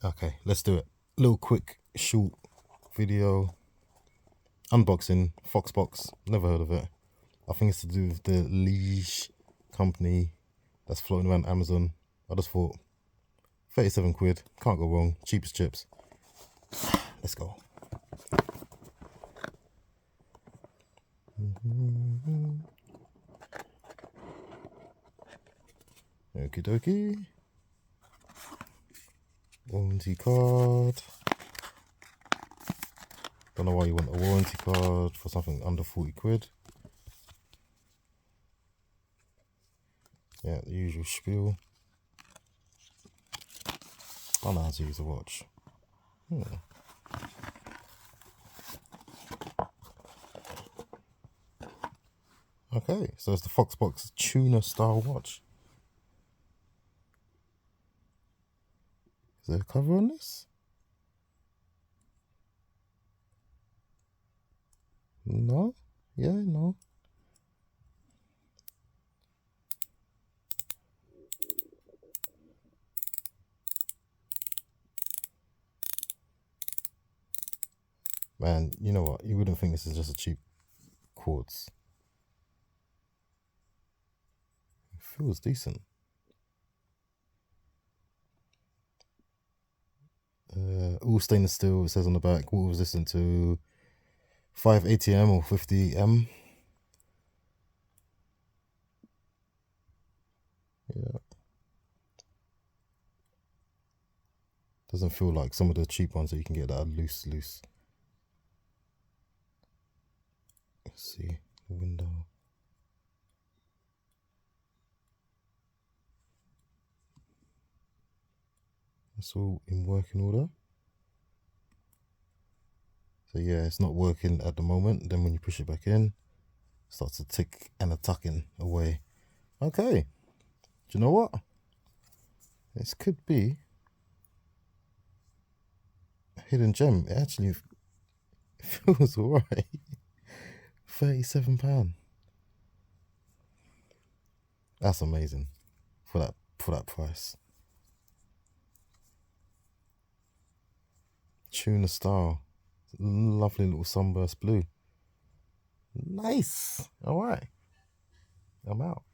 Okay, let's do it. Little quick, short video unboxing Foxbox. Never heard of it. I think it's to do with the Liege company that's floating around Amazon. I just thought 37 quid, can't go wrong. Cheapest chips. Let's go. Okie dokie. Warranty card. Don't know why you want a warranty card for something under 40 quid. Yeah, the usual spiel. I don't know how to use a watch. Okay, so it's the Foxbox Tuna style watch. Is there a cover on this? No? Yeah, no. Man, you know what? You wouldn't think this is just a cheap Quartz. It feels decent. All stainless steel, it says on the back, water resistant to 580 m or 50 m. Yeah. Doesn't feel like some of the cheap ones that you can get that are loose. Let's see, the window. That's all in working order. So yeah, it's not working at the moment. Then when you push it back in, it starts to tick and a tucking away. Okay, do you know what? This could be a hidden gem. It actually feels alright. £37. That's amazing for that price. Tuna style. Lovely little sunburst blue. Nice. Alright. I'm out.